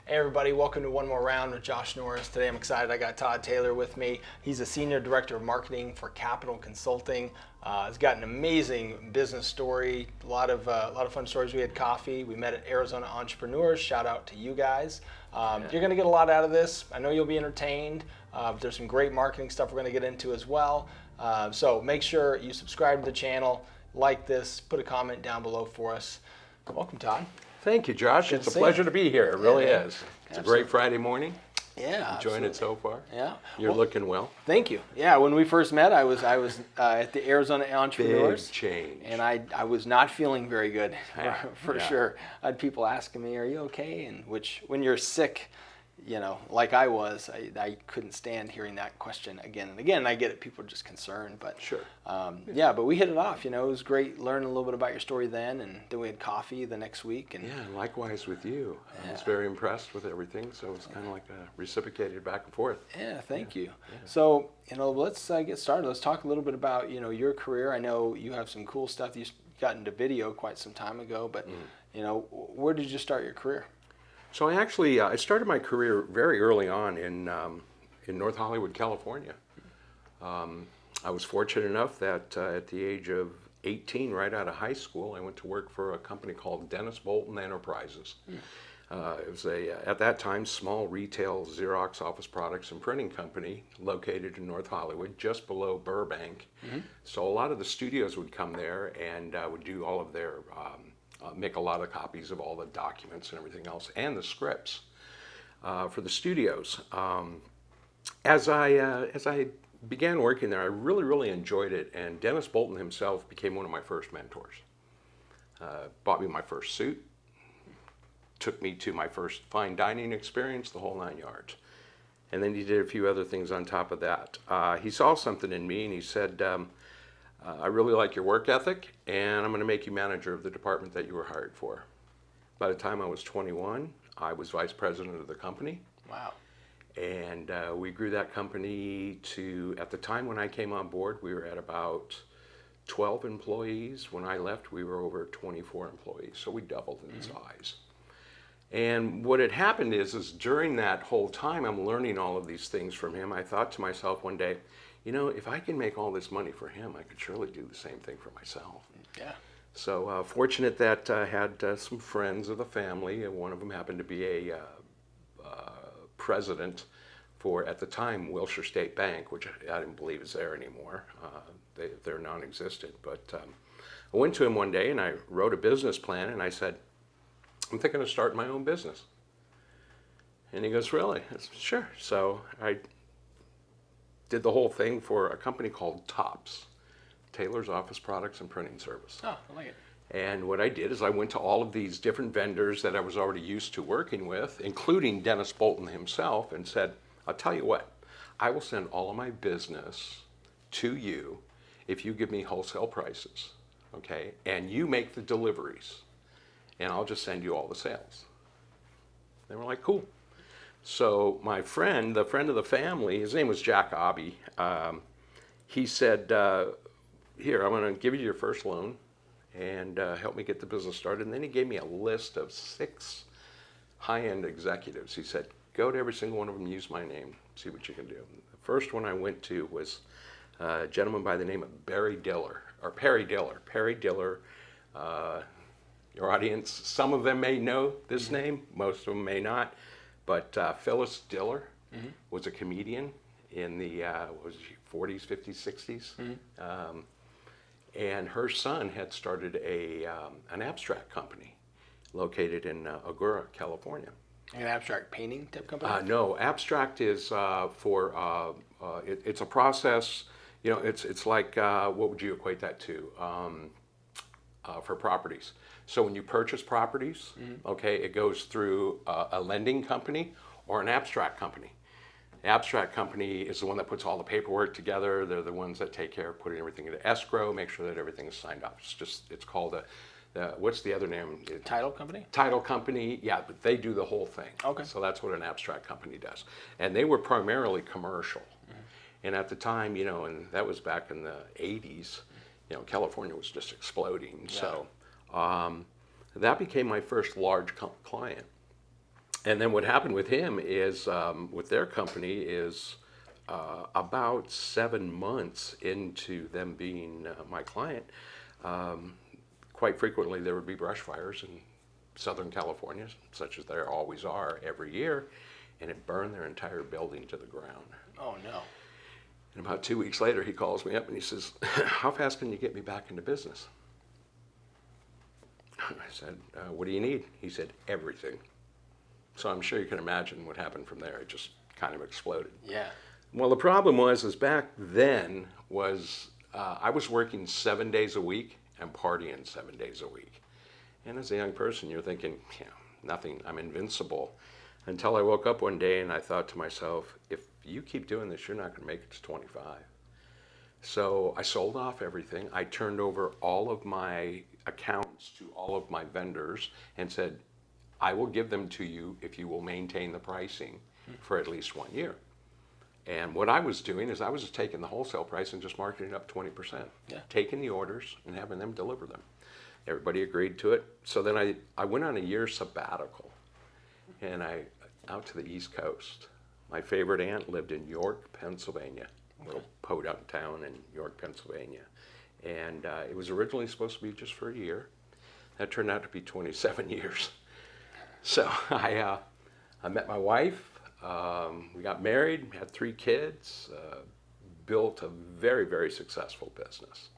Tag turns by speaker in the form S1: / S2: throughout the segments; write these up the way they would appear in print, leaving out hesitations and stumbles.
S1: Hey everybody, welcome to One More Round with Josh Norris. Today I'm excited. I got Todd Taylor with me. He's a Senior Director of Marketing for Capital Consulting. He's got an amazing business story, a lot of fun stories. We had coffee. We met at Arizona Entrepreneurs. Shout out to you guys. You're going to get a lot out of this. I know you'll be entertained. There's some great marketing stuff we're going to get into as well. So make sure you subscribe to the channel, like this, put a comment down below for us. Welcome, Todd.
S2: Thank you, Josh. It's a pleasure to be here. It really is. It's a great Friday morning.
S1: Yeah,
S2: enjoying it so far.
S1: Yeah,
S2: you're looking well.
S1: Thank you. Yeah, when we first met, I was at the Arizona Entrepreneurs.
S2: Big change.
S1: And I was not feeling very good for sure. I had people asking me, "Are you okay?" And which, when you're sick, you know, like I was, I couldn't stand hearing that question again and again. And I get it; people are just concerned, but
S2: sure.
S1: Yeah, but we hit it off. You know, it was great learning a little bit about your story then, and then we had coffee the next week. And
S2: yeah, likewise with you. I was very impressed with everything, so it's kind of like a reciprocated back and forth.
S1: Yeah, thank you. Yeah. So, you know, let's get started. Let's talk a little bit about, you know, your career. I know you have some cool stuff. You got into video quite some time ago, but you know, where did you start your career?
S2: So I started my career very early on in North Hollywood, California. I was fortunate enough that at the age of 18, right out of high school, I went to work for a company called Dennis Bolton Enterprises. It was at that time, small retail Xerox office products and printing company located in North Hollywood, just below Burbank. So a lot of the studios would come there and would do all of their make a lot of copies of all the documents and everything else, and the scripts for the studios. As I began working there, I really enjoyed it, and Dennis Bolton himself became one of my first mentors. Bought me my first suit, took me to my first fine dining experience, the whole 9 yards. And then he did a few other things on top of that. He saw something in me, and he said, I really like your work ethic, and I'm going to make you manager of the department that you were hired for. By the time I was 21, I was vice president of the company.
S1: Wow.
S2: And we grew that company to, at the time when I came on board, we were at about 12 employees. When I left, we were over 24 employees, so we doubled in size. And what had happened is during that whole time, I'm learning all of these things from him. I thought to myself one day, you know, if I can make all this money for him, I could surely do the same thing for myself.
S1: Yeah.
S2: So fortunate that I had some friends of the family, and one of them happened to be a president for, at the time, Wilshire State Bank, which I didn't believe is there anymore. They're non-existent. But I went to him one day and I wrote a business plan, and I said, I'm thinking of starting my own business. And he goes, really? I said, sure. So I did the whole thing for a company called TOPS, Taylor's Office Products and Printing Service.
S1: Oh, I like it.
S2: And what I did is I went to all of these different vendors that I was already used to working with, including Dennis Bolton himself, and said, I'll tell you what, I will send all of my business to you if you give me wholesale prices, okay? And you make the deliveries, and I'll just send you all the sales. They were like, cool. So my friend, the friend of the family, his name was Jack Obby, he said, here, I'm going to give you your first loan and help me get the business started. And then he gave me a list of 6 high-end executives. He said, go to every single one of them, use my name, see what you can do. The first one I went to was a gentleman by the name of Perry Diller. Perry Diller, your audience, some of them may know this name, most of them may not. But Phyllis Diller was a comedian in the 40s, 50s, 60s. And her son had started an abstract company located in Agoura, California.
S1: An abstract painting type company?
S2: No, abstract is it's a process, you know, it's like, what would you equate that to for properties? So when you purchase properties, okay, it goes through a lending company or an abstract company. The abstract company is the one that puts all the paperwork together. They're the ones that take care of putting everything into escrow, make sure that everything is signed off. It's called what's the other name?
S1: Title company?
S2: Title company, yeah, but they do the whole thing.
S1: Okay.
S2: So that's what an abstract company does. And they were primarily commercial. And at the time, you know, and that was back in the 80s, you know, California was just exploding. Yeah. So that became my first large client. And then what happened with him is, with their company, is about 7 months into them being my client, quite frequently there would be brush fires in Southern California, such as there always are every year, and it burned their entire building to the ground.
S1: Oh, no.
S2: And about 2 weeks later, he calls me up and he says, how fast can you get me back into business? I said, what do you need? He said, everything. So I'm sure you can imagine what happened from there. It just kind of exploded.
S1: Yeah.
S2: Well, the problem was back then I was working 7 days a week and partying 7 days a week. And as a young person, you're thinking, nothing, I'm invincible. Until I woke up one day and I thought to myself, if you keep doing this, you're not going to make it to 25. So I sold off everything. I turned over all of my accounts to all of my vendors and said, I will give them to you if you will maintain the pricing for at least 1 year. And what I was doing is I was just taking the wholesale price and just marketing it up 20%, taking the orders and having them deliver them. Everybody agreed to it. So then I went on a year sabbatical, and out to the East Coast. My favorite aunt lived in York, Pennsylvania, a little podunk town in York, Pennsylvania. And it was originally supposed to be just for a year. That turned out to be 27 years. So I met my wife. We got married, had 3 kids, built a very, very successful business.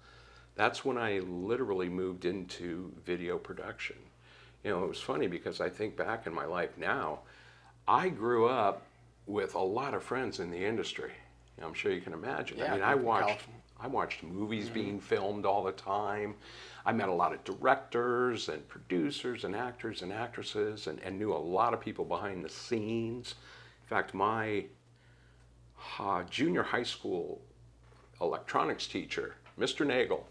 S2: That's when I literally moved into video production. You know, it was funny because I think back in my life now, I grew up with a lot of friends in the industry. I'm sure you can imagine.
S1: Yeah,
S2: I mean, I watched movies being filmed all the time. I met a lot of directors and producers and actors and actresses and knew a lot of people behind the scenes. In fact, my junior high school electronics teacher, Mr. Nagel,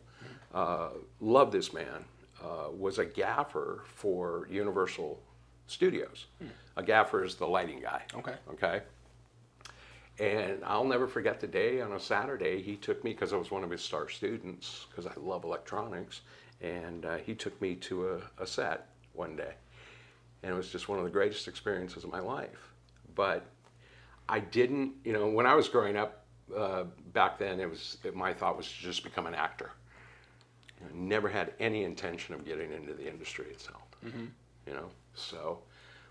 S2: loved this man, was a gaffer for Universal Studios. A gaffer is the lighting guy. Okay. And I'll never forget the day on a Saturday he took me, because I was one of his star students, because I love electronics, and he took me to a set one day. And it was just one of the greatest experiences of my life. But I didn't, when I was growing up, back then my thought was to just become an actor. Never had any intention of getting into the industry itself. So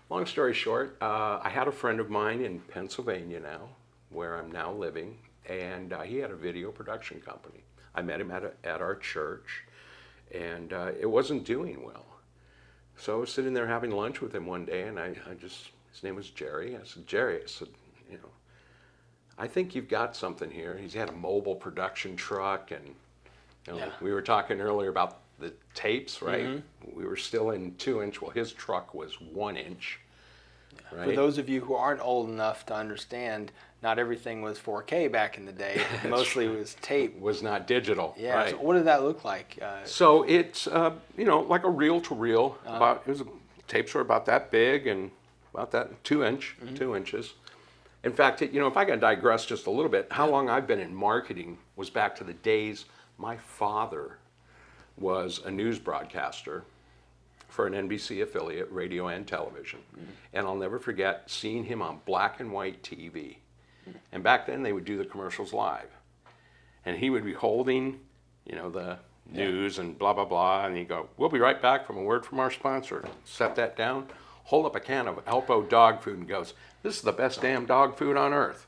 S2: long story short, I had a friend of mine in Pennsylvania now, where I'm now living, and he had a video production company. I met him at our church, and it wasn't doing well. So I was sitting there having lunch with him one day, and his name was Jerry. I said, Jerry, I think you've got something here. He's had a mobile production truck, and we were talking earlier about the tapes, right? We were still in 2-inch. Well, his truck was 1-inch. Right?
S1: For those of you who aren't old enough to understand, not everything was 4K back in the day. Mostly it was tape.
S2: It was not digital.
S1: Yeah.
S2: Right.
S1: So what did that look like?
S2: So it's like a reel-to-reel. Tapes were about that big and about that 2-inch, 2 inches. In fact, if I can digress just a little bit, how long I've been in marketing was back to the days my father was a news broadcaster for an NBC affiliate, radio and television. And I'll never forget seeing him on black and white TV. And back then they would do the commercials live. And he would be holding, the news and blah, blah, blah. And he'd go, we'll be right back from a word from our sponsor. Set that down, hold up a can of Alpo dog food and goes, this is the best damn dog food on earth.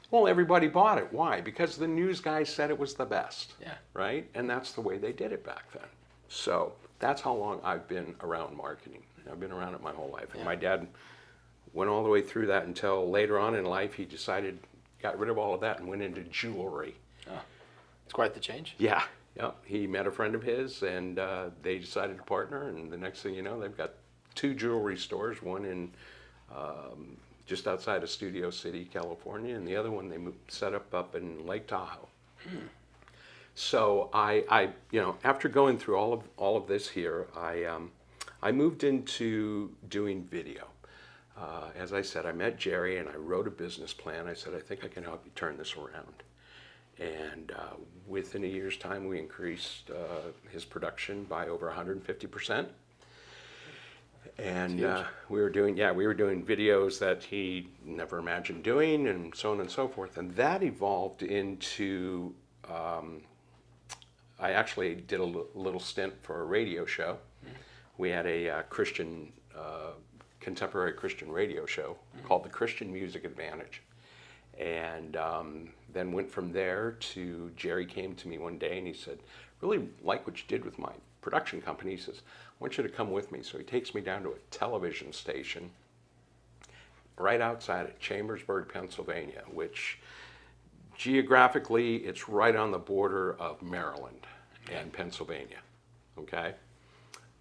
S2: Well, everybody bought it. Why? Because the news guys said it was the best. Right? And that's the way they did it back then. So that's how long I've been around marketing. I've been around it my whole life. And my dad went all the way through that until later on in life he got rid of all of that and went into jewelry.
S1: Oh, it's quite the change.
S2: Yeah. He met a friend of his, and they decided to partner, and the next thing you know, they've got 2 jewelry stores, one in just outside of Studio City, California, and the other one they set up in Lake Tahoe. So I after going through all of this here, I moved into doing video. As I said, I met Jerry and I wrote a business plan. I said, I think I can help you turn this around. And within a year's time, we increased his production by over 150%. And
S1: huge.
S2: we were doing videos that he never imagined doing, and so on and so forth. And that evolved into, I actually did a little stint for a radio show. We had a Christian, contemporary Christian radio show called the Christian Music Advantage. And then went from there to, Jerry came to me one day and he said, really like what you did with my production company. He says, I want you to come with me. So he takes me down to a television station right outside of Chambersburg, Pennsylvania, which geographically it's right on the border of Maryland and Pennsylvania, okay?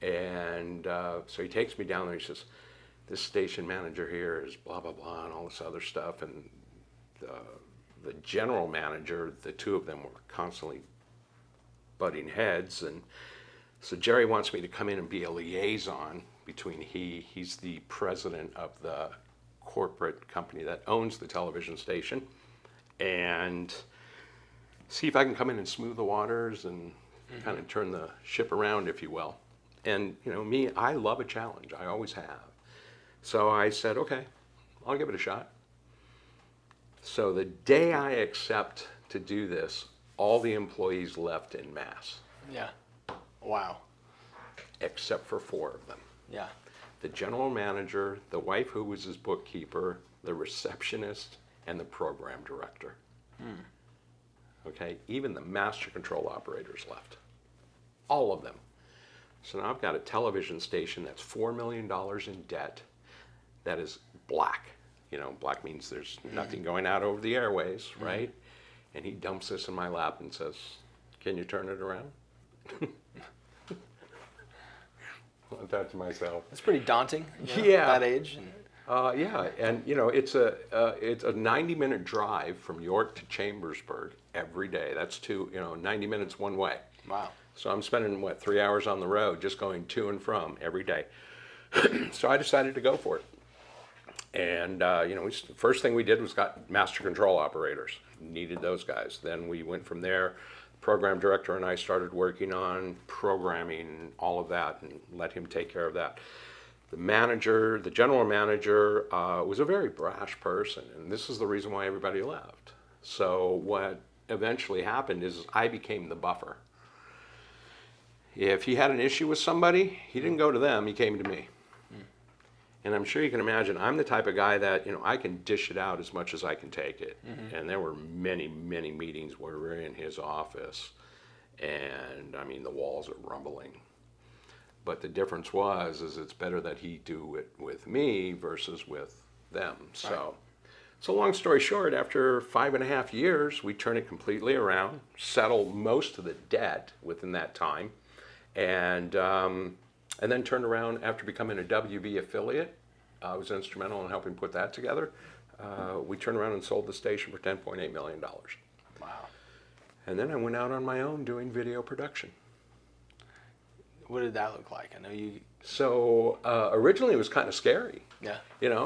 S2: And so he takes me down there. He says, this station manager here is blah, blah, blah, and all this other stuff. And the general manager, the two of them were constantly butting heads. And so Jerry wants me to come in and be a liaison between he's the president of the corporate company that owns the television station, and see if I can come in and smooth the waters and kind of turn the ship around, if you will. And you know me, I love a challenge. I always have. So I said, okay, I'll give it a shot. So the day I accept to do this, all the employees left en masse.
S1: Yeah. Wow.
S2: Except for 4 of them.
S1: Yeah.
S2: The general manager, the wife who was his bookkeeper, the receptionist, and the program director. Okay, even the master control operators left. All of them. So now I've got a television station that's $4 million in debt, that is black. You know, black means there's nothing going out over the airways, right? And he dumps this in my lap and says, can you turn it around? I thought to myself,
S1: It's pretty daunting. You know,
S2: Yeah.
S1: That age. And
S2: yeah, and you know, it's a 90-minute drive from York to Chambersburg every day. That's 90 minutes one way.
S1: wow.
S2: So I'm spending 3 hours on the road just going to and from every day. So I decided to go for it. And first thing we did was got master control operators. Needed those guys. Then we went from there. Program director and I started working on programming, all of that, and let him take care of that. The general manager, was a very brash person, and this is the reason why everybody left. So what eventually happened is I became the buffer. If he had an issue with somebody, he didn't go to them, he came to me. And I'm sure you can imagine, I'm the type of guy that, I can dish it out as much as I can take it. And there were many, many meetings where we're in his office, and I mean, the walls are rumbling. But the difference is it's better that he do it with me versus with them. So long story short, after 5.5 years, we turn it completely around, settle most of the debt within that time, and then turned around after becoming a WB affiliate. I was instrumental in helping put that together. We turned around and sold the station for $10.8 million.
S1: Wow.
S2: And then I went out on my own doing video production.
S1: What did that look like? I know you.
S2: So originally it was kind of scary.
S1: Yeah.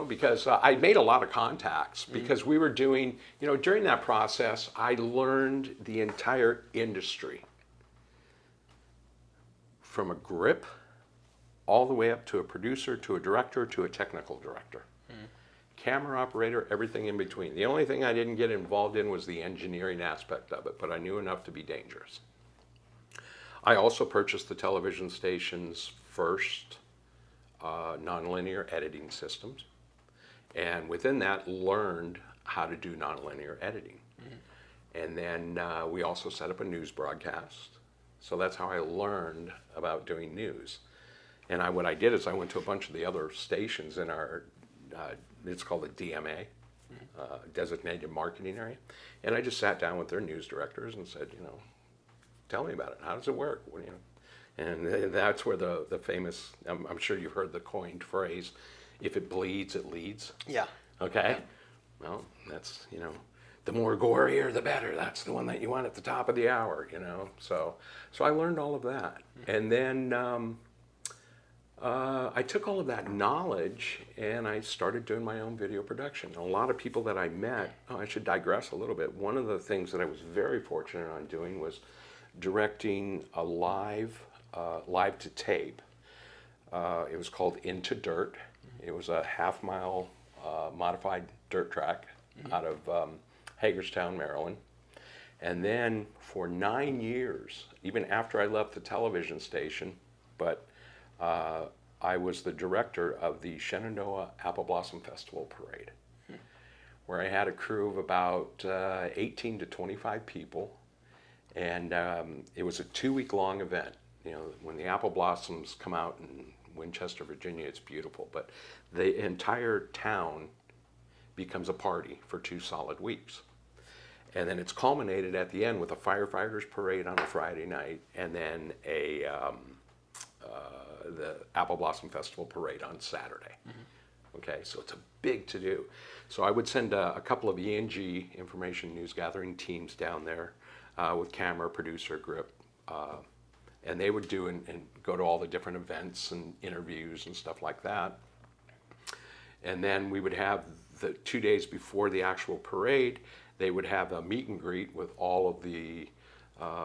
S2: Because I made a lot of contacts because we were doing, during that process, I learned the entire industry from a grip all the way up to a producer, to a director, to a technical director. Camera operator, everything in between. The only thing I didn't get involved in was the engineering aspect of it, but I knew enough to be dangerous. I also purchased the television station's first nonlinear editing systems, and within that learned how to do nonlinear editing. And then we also set up a news broadcast. So that's how I learned about doing news. And what I did is I went to a bunch of the other stations in our, it's called the DMA, designated marketing area. And I just sat down with their news directors and said, tell me about it. How does it work? And that's where the famous, I'm sure you've heard the coined phrase, if it bleeds, it leads.
S1: Yeah.
S2: Okay? Well, that's, the more gorier, the better. That's the one that you want at the top of the hour, So I learned all of that. And then I took all of that knowledge and I started doing my own video production. A lot of people that I met, I should digress a little bit. One of the things that I was very fortunate on doing was directing a live to tape It was called Into Dirt. It was a half-mile modified dirt track out of Hagerstown, Maryland. And then for 9 years, even after I left the television station, but I was the director of the Shenandoah Apple Blossom Festival Parade, where I had a crew of about 18 to 25 people. And it was a 2-week-long event. You know, when the apple blossoms come out in Winchester, Virginia, it's beautiful. But the entire town becomes a party for 2 solid weeks. And then it's culminated at the end with a firefighters parade on a Friday night, and then the Apple Blossom Festival parade on Saturday. Okay, so it's a big to-do. So I would send a couple of ENG, information news gathering teams down there with camera, producer, grip, and they would do and go to all the different events and interviews and stuff like that. And then we would have the 2 days before the actual parade, they would have a meet and greet with all of the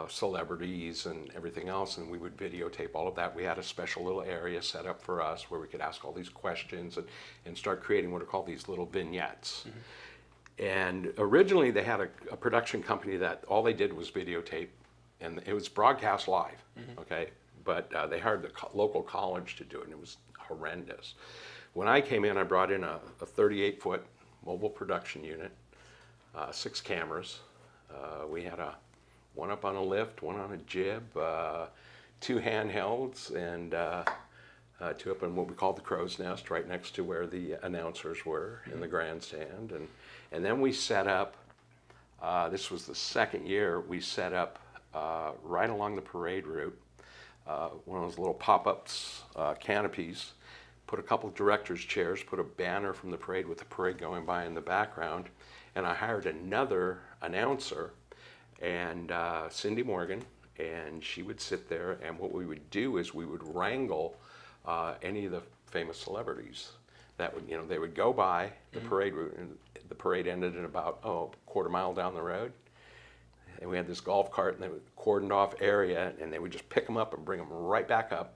S2: celebrities and everything else, and we would videotape all of that. We had a special little area set up for us where we could ask all these questions and start creating what are called these little vignettes. And originally they had a production company that all they did was videotape, and it was broadcast live, okay? But they hired the local college to do it, and it was horrendous. When I came in, I brought in a 38-foot mobile production unit, 6 cameras. We had one up on a lift, one on a jib, 2 handhelds, and 2 up in what we call the crow's nest, right next to where the announcers were in the grandstand. And then we set up, this was the 2nd year, we set up right along the parade route, one of those little pop-ups, canopies, put a couple of directors' chairs, put a banner from the parade with the parade going by in the background, and I hired another announcer, and Cindy Morgan, and she would sit there, and what we would do is we would wrangle any of the famous celebrities that would, you know, they would go by the parade route, and the parade ended in about, a quarter mile down the road, and we had this golf cart, and they would cordoned off area, and they would just pick them up and bring them right back up,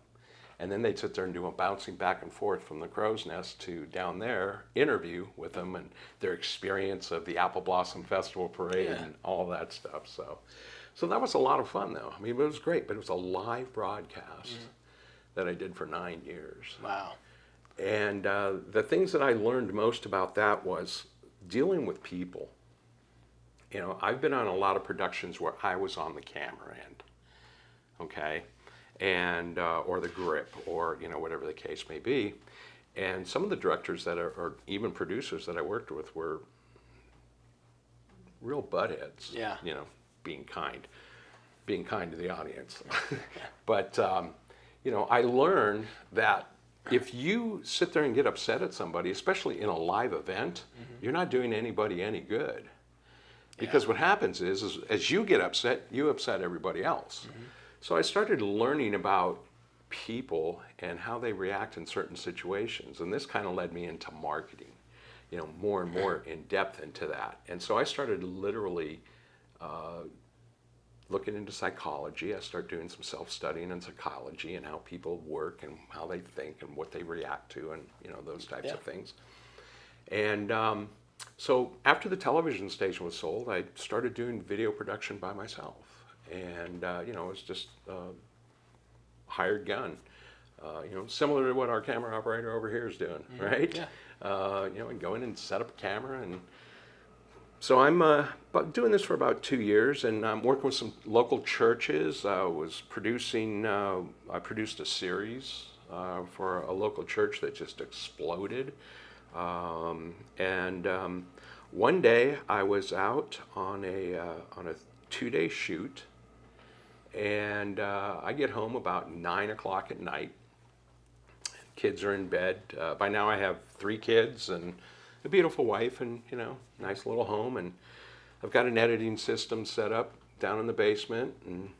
S2: and then they'd sit there and do a bouncing back and forth from the crow's nest to down there, interview with them and their experience of the Apple Blossom Festival Parade and all that stuff. So that was a lot of fun, though. I mean, it was great, but it was a live broadcast that I did for 9 years.
S1: Wow.
S2: And the things that I learned most about that was dealing with people. You know, I've been on a lot of productions where I was on the camera end, okay? And or the grip, or you know, whatever the case may be. And some of the directors that are, or even producers that I worked with, were real buttheads.
S1: Yeah.
S2: You know, being kind to the audience. But you know, I learned that if you sit there and get upset at somebody, especially in a live event, you're not doing anybody any good. Because what happens is as you get upset, you upset everybody else. So I started learning about people and how they react in certain situations, and this kind of led me into marketing, you know, more and more in depth into that. And so I started literally looking into psychology. I started doing some self-studying in psychology and how people work and how they think and what they react to, and you know, those types of things. And so after the television station was sold, I started doing video production by myself. And, you know, it was just hired gun, you know, similar to what our camera operator over here is doing, right? Yeah. You know, and go in and set up a camera. And so I'm doing this for about 2 years, and I'm working with some local churches. I produced a series for a local church that just exploded. One day I was out on a 2-day shoot, and I get home about 9 o'clock at night. Kids are in bed. By now I have 3 kids and a beautiful wife, and you know, nice little home, and I've got an editing system set up down in the basement. And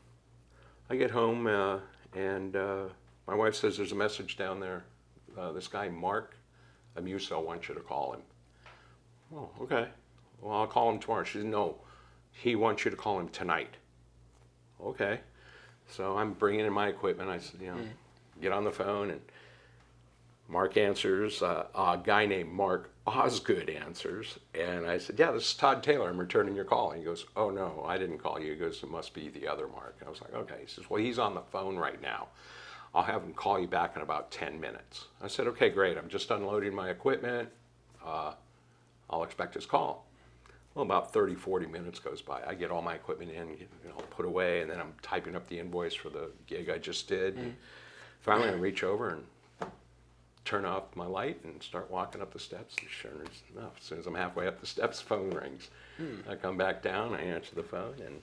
S2: I get home, and my wife says there's a message down there. This guy Mark Amuso wants you to call him. Oh, okay. Well, I'll call him tomorrow. She said, no, he wants you to call him tonight. Okay. So I'm bringing in my equipment. I said, you know, get on the phone, and Mark answers. A guy named Mark Osgood answers. And I said, yeah, this is Todd Taylor. I'm returning your call. And he goes, oh, no, I didn't call you. He goes, it must be the other Mark. And I was like, okay. He says, well, he's on the phone right now. I'll have him call you back in about 10 minutes. I said, okay, great. I'm just unloading my equipment. I'll expect his call. Well, about 30, 40 minutes goes by. I get all my equipment in, put away, and then I'm typing up the invoice for the gig I just did. And finally, I reach over and turn off my light and start walking up the steps. And sure enough, as soon as I'm halfway up the steps, the phone rings. I come back down, I answer the phone, and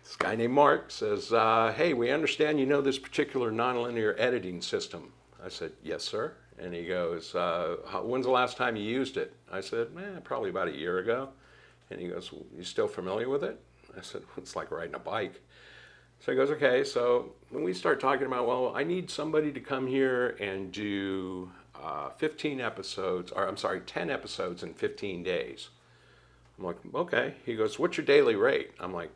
S2: this guy named Mark says, hey, we understand you know this particular nonlinear editing system. I said, yes, sir. And he goes, when's the last time you used it? I said, probably about a year ago. And he goes, you still familiar with it? I said, it's like riding a bike. So he goes, okay. So when we start talking about, well, I need somebody to come here and do 10 episodes in 15 days. I'm like, okay. He goes, what's your daily rate? I'm like,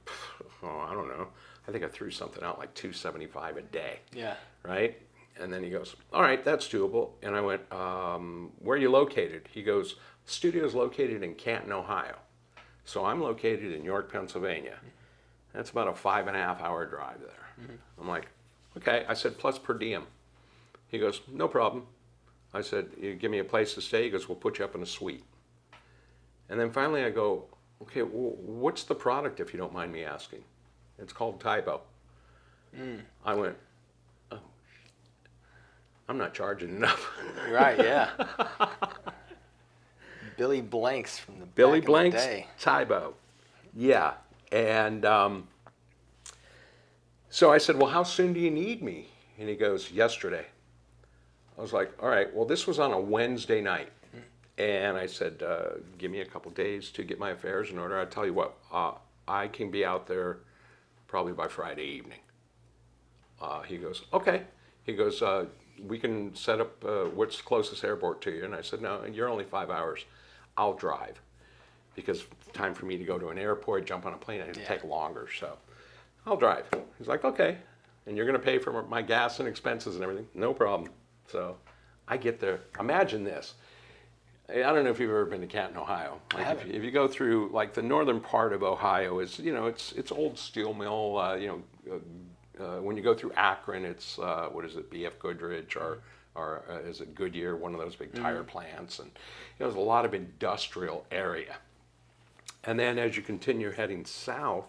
S2: I don't know. I think I threw something out like $275 a day.
S1: Yeah.
S2: Right? And then he goes, all right, that's doable. And I went, where are you located? He goes, studio's located in Canton, Ohio. So I'm located in York, Pennsylvania. That's about a 5.5-hour drive there. I'm like, okay. I said, plus per diem. He goes, no problem. I said, you give me a place to stay? He goes, we'll put you up in a suite. And then finally I go, okay, well, what's the product if you don't mind me asking? It's called Tae Bo. I went, oh, I'm not charging enough.
S1: Right, yeah. Billy Blanks from the
S2: Billy
S1: back in the
S2: Blanks,
S1: day.
S2: Tae Bo. Yeah. And so I said, well, how soon do you need me? And he goes, yesterday. I was like, all right, well, this was on a Wednesday night. And I said, give me a couple days to get my affairs in order. I'll tell you what, I can be out there probably by Friday evening. He goes, okay. He goes, we can set up, what's the closest airport to you? And I said, no, you're only 5 hours. I'll drive. Because time for me to go to an airport, jump on a plane, it'll take longer. So I'll drive. He's like, okay. And you're going to pay for my gas and expenses and everything? No problem. So I get there. Imagine this. I don't know if you've ever been to Canton, Ohio.
S1: I haven't.
S2: If you go through, like, the northern part of Ohio is, it's old steel mill. When you go through Akron, it's, B.F. Goodrich or is it Goodyear, one of those big tire plants. And there's a lot of industrial area. And then as you continue heading south,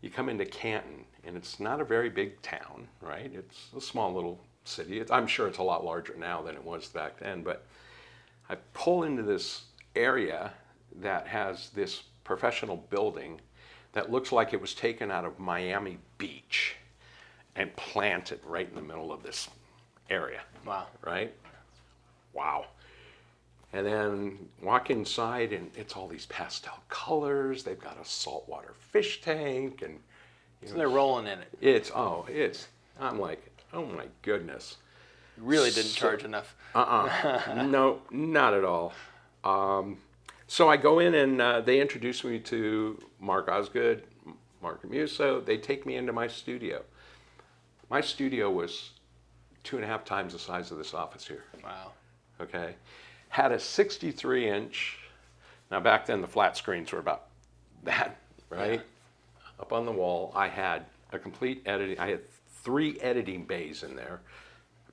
S2: you come into Canton, and it's not a very big town, right? It's a small little city. I'm sure it's a lot larger now than it was back then, but I pull into this area that has this professional building that looks like it was taken out of Miami Beach and planted right in the middle of this area.
S1: Wow.
S2: Right? Wow. And then walk inside, and it's all these pastel colors. They've got a saltwater fish tank, and
S1: So they're rolling in it.
S2: I'm like, oh my goodness.
S1: You really didn't charge enough.
S2: No, not at all. So I go in, and they introduce me to Mark Osgood, Mark Musso. They take me into my studio. My studio was 2.5 times the size of this office here.
S1: Wow.
S2: Okay. Had a 63-inch. Now back then the flat screens were about that, right? Yeah. Up on the wall, I had a complete editing. I had 3 editing bays in there,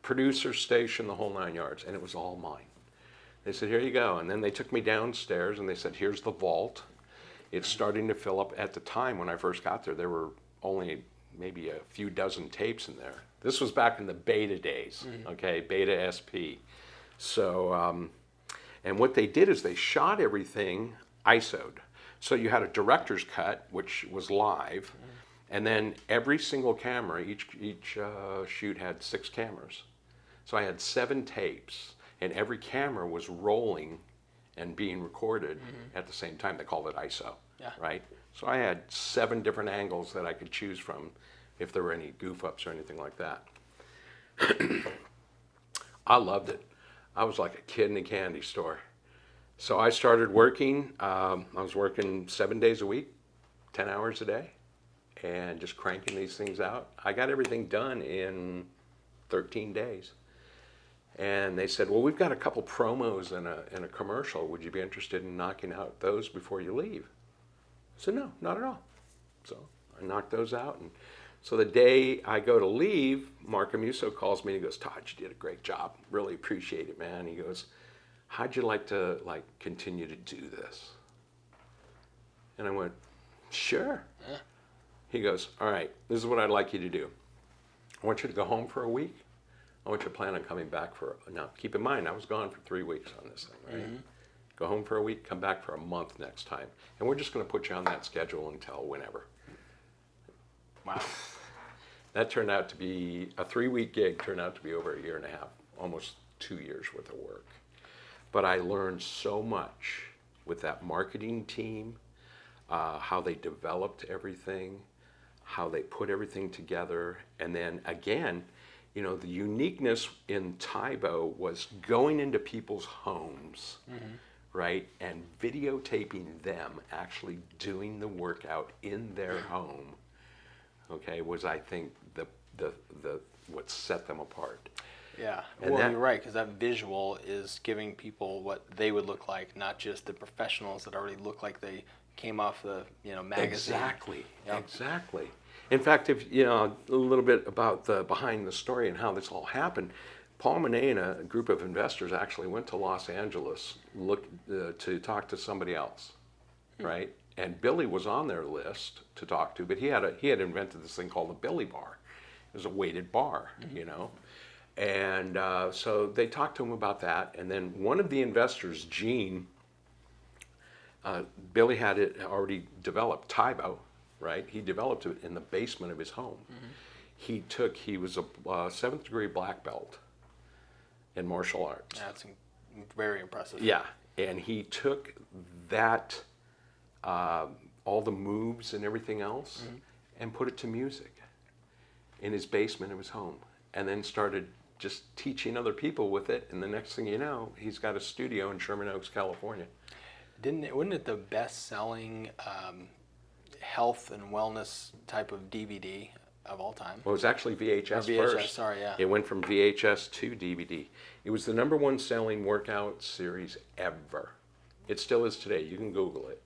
S2: producer station, the whole 9 yards, and it was all mine. They said, here you go. And then they took me downstairs, and they said, here's the vault. It's starting to fill up. At the time when I first got there were only maybe a few dozen tapes in there. This was back in the beta days, okay, beta SP. So, and what they did is they shot everything ISO'd. So you had a director's cut, which was live, and then every single camera, each shoot had 6 cameras. So I had 7 tapes, and every camera was rolling and being recorded at the same time. They called it ISO, right? So I had 7 different angles that I could choose from if there were any goof-ups or anything like that. I loved it. I was like a kid in a candy store. So I started working. I was working 7 days a week, 10 hours a day. and just cranking these things out. I got everything done in 13 days. And they said, well, we've got a couple promos and a commercial. Would you be interested in knocking out those before you leave? I said, no, not at all. So I knocked those out. And so the day I go to leave, Mark Amuso calls me and he goes, Todd, you did a great job. Really appreciate it, man. He goes, how'd you like to continue to do this? And I went, sure.
S1: Yeah.
S2: He goes, all right, this is what I'd like you to do. I want you to go home for a week. I want you to plan on coming back now keep in mind, I was gone for 3 weeks on this thing, right? Mm-hmm. Go home for a week, come back for a month next time. And we're just going to put you on that schedule until whenever.
S1: Wow.
S2: That turned out to be, a 3-week gig turned out to be over 1.5 years, almost 2 years worth of work. But I learned so much with that marketing team, how they developed everything, how they put everything together. And then again, you know, the uniqueness in Tae Bo was going into people's homes, right, and videotaping them actually doing the workout in their home, okay, was, I think, the what set them apart.
S1: Yeah,
S2: And
S1: well, you're right, because that visual is giving people what they would look like, not just the professionals that already look like they came off the magazine.
S2: Exactly,
S1: Yep.
S2: exactly. In fact, if a little bit about the behind the story and how this all happened, Paul Monet and a group of investors actually went to Los Angeles to talk to somebody else, right? And Billy was on their list to talk to, but he had invented this thing called the Billy Bar. It was a weighted bar, And so they talked to him about that, and then one of the investors, Gene, Billy had it already developed, Tae Bo, right? He developed it in the basement of his home. He was a 7th degree black belt in martial arts.
S1: That's very impressive.
S2: Yeah, and he took that, all the moves and everything else, and put it to music in his basement of his home, and then started just teaching other people with it. And the next thing you know, he's got a studio in Sherman Oaks, California.
S1: Wasn't it the best-selling health and wellness type of DVD of all time?
S2: Well, it was actually VHS,
S1: VHS
S2: first.
S1: Sorry, yeah.
S2: It went from VHS to DVD. It was the #1 selling workout series ever. It still is today. You can Google it.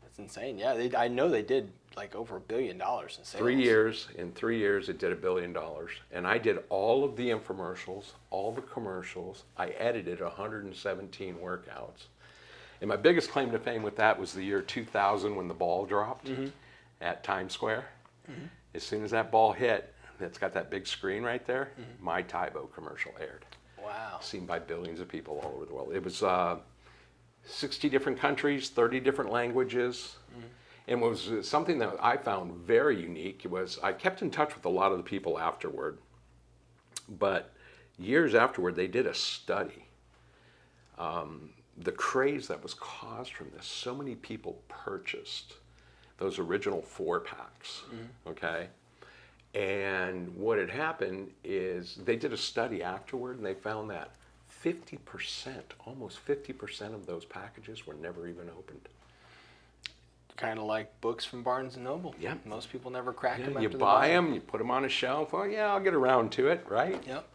S1: That's insane. Yeah, I know they did like over $1 billion in sales.
S2: 3 years. In 3 years, it did $1 billion. And I did all of the infomercials, all the commercials. I edited 117 workouts. And my biggest claim to fame with that was the year 2000 when the ball dropped at Times Square. As soon as that ball hit, that's got that big screen right there, my Tae Bo commercial aired.
S1: Wow.
S2: Seen by billions of people all over the world. It was 60 different countries, 30 different languages. And what was something that I found very unique was I kept in touch with a lot of the people afterward. But years afterward, they did a study. The craze that was caused from this, so many people purchased those original 4-packs, okay? And what had happened is they did a study afterward, and they found that 50%, almost 50% of those packages were never even opened.
S1: Kind of like books from Barnes & Noble.
S2: Yeah.
S1: Most people never crack them
S2: You
S1: after
S2: buy
S1: they
S2: them, you put them on a shelf, oh yeah, I'll get around to it, right?
S1: Yep.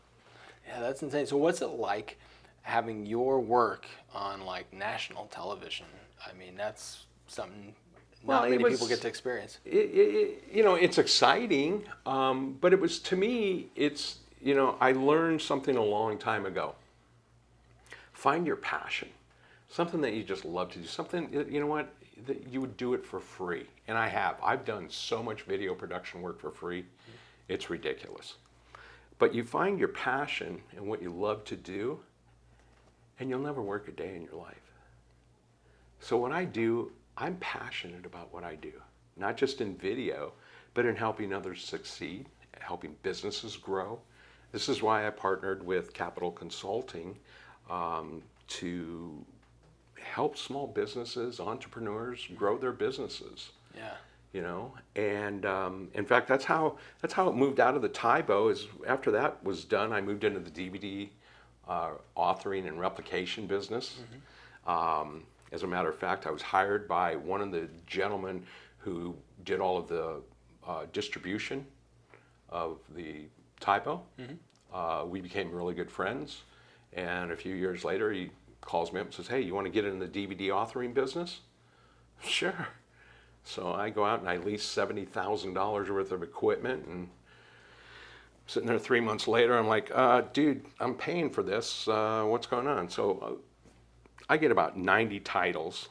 S1: Yeah, that's insane. So what's it like having your work on like national television? I mean, that's something not many people get to experience.
S2: It's exciting, but it was, to me, I learned something a long time ago. Find your passion, something that you just love to do, something, that you would do it for free. And I have. I've done so much video production work for free, it's ridiculous. But you find your passion and what you love to do, and you'll never work a day in your life. So what I do, I'm passionate about what I do, not just in video, but in helping others succeed, helping businesses grow. This is why I partnered with Capital Consulting to help small businesses, entrepreneurs grow their businesses.
S1: Yeah.
S2: And in fact, that's how it moved out of the Tae Bo. Is after that was done, I moved into the DVD authoring and replication business. As a matter of fact, I was hired by one of the gentlemen who did all of the distribution of the Tae Bo. We became really good friends, and a few years later he calls me up and says, hey, you want to get in the DVD authoring business? Sure. So I go out and I lease $70,000 worth of equipment, and sitting there 3 months later, I'm like, dude, I'm paying for this. What's going on? So I get about 90 titles.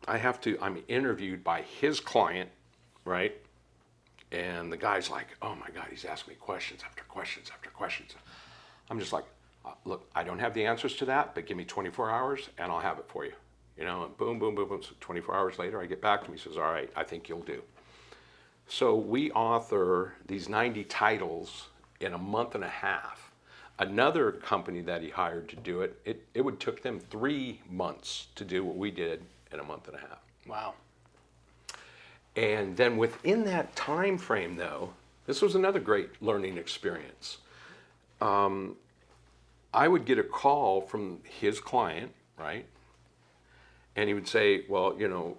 S2: I'm interviewed by his client, right? And the guy's like, oh my God, he's asking me questions after questions after questions. I'm just like, look, I don't have the answers to that, but give me 24 hours and I'll have it for you. You know, and boom, boom, boom, boom. So 24 hours later, I get back to him. He says, all right, I think you'll do. So we author these 90 titles in a month and a half. Another company that he hired to do it, it would took them 3 months to do what we did in a month and a half.
S1: Wow.
S2: And then within that time frame, though, this was another great learning experience. I would get a call from his client, right? And he would say, well, you know,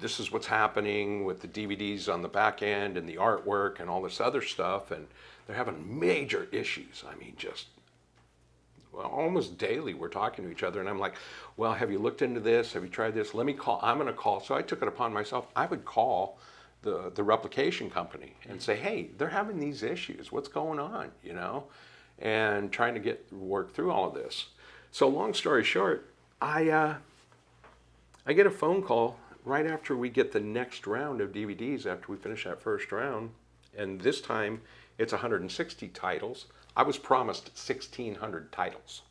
S2: this is what's happening with the DVDs on the back end and the artwork and all this other stuff, and they're having major issues. I mean, just almost daily we're talking to each other, and I'm like, well, have you looked into this? Have you tried this? Let me call. I'm going to call. So I took it upon myself. I would call the replication company and say, hey, they're having these issues. What's going on? You know, and trying to work through all of this. So long story short, I get a phone call right after we get the next round of DVDs after we finish that first round, and this time it's 160 titles. I was promised 1,600 titles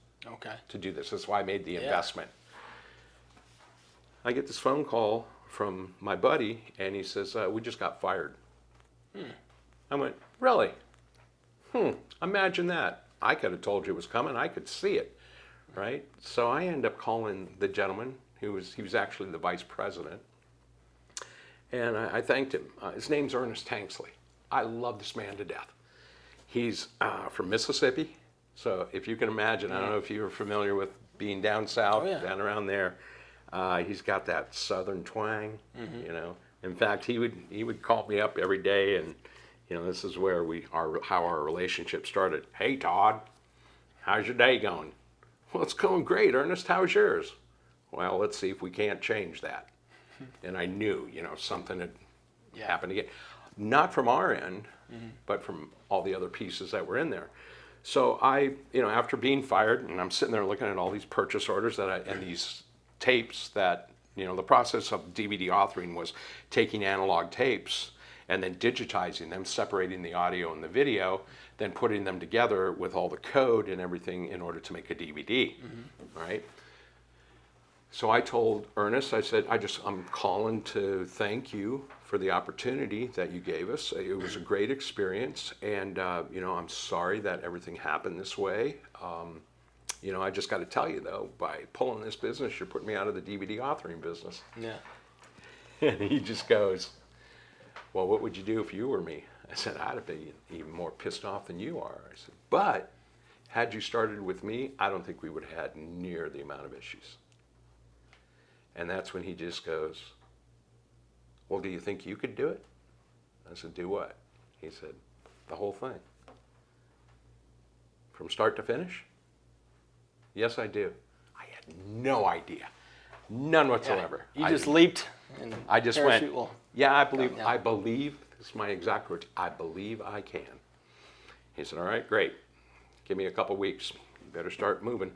S2: to do this. That's why I made the investment. I get this phone call from my buddy, and he says, we just got fired. I went, really? Imagine that. I could have told you it was coming. I could see it, right? So I end up calling the gentleman he was actually the vice president, and I thanked him. His name's Ernest Tanksley. I love this man to death. He's from Mississippi, so if you can imagine, I don't know if you're familiar with being down south, down around there. He's got that southern twang, you know. In fact, he would call me up every day, and you know, this is where how our relationship started. Hey, Todd, how's your day going? Well, it's going great, Ernest. How's yours? Well, let's see if we can't change that. And I knew, you know, something had happened again. Not from our end, but from all the other pieces that were in there. So you know, after being fired, and I'm sitting there looking at all these purchase orders and these tapes that, you know, the process of DVD authoring was taking analog tapes and then digitizing them, separating the audio and the video, then putting them together with all the code and everything in order to make a DVD, right? So I told Ernest, I said, I'm calling to thank you for the opportunity that you gave us. It was a great experience, and you know, I'm sorry that everything happened this way. You know, I just got to tell you though, by pulling this business, you're putting me out of the DVD authoring business. Yeah. And he just goes, well, what would you do if you were me? I said, I'd be even more pissed off than you are. I said, but had you started with me, I don't think we would have had near the amount of issues. And that's when he just goes, well, do you think you could do it? I said, do what? He said, the whole thing. From start to finish? Yes, I do. I had no idea. None whatsoever.
S1: Yeah, you just leaped and
S2: I just went, yeah, I believe, this is my exact words, I believe I can. He said, all right, great. Give me a couple weeks. You better start moving.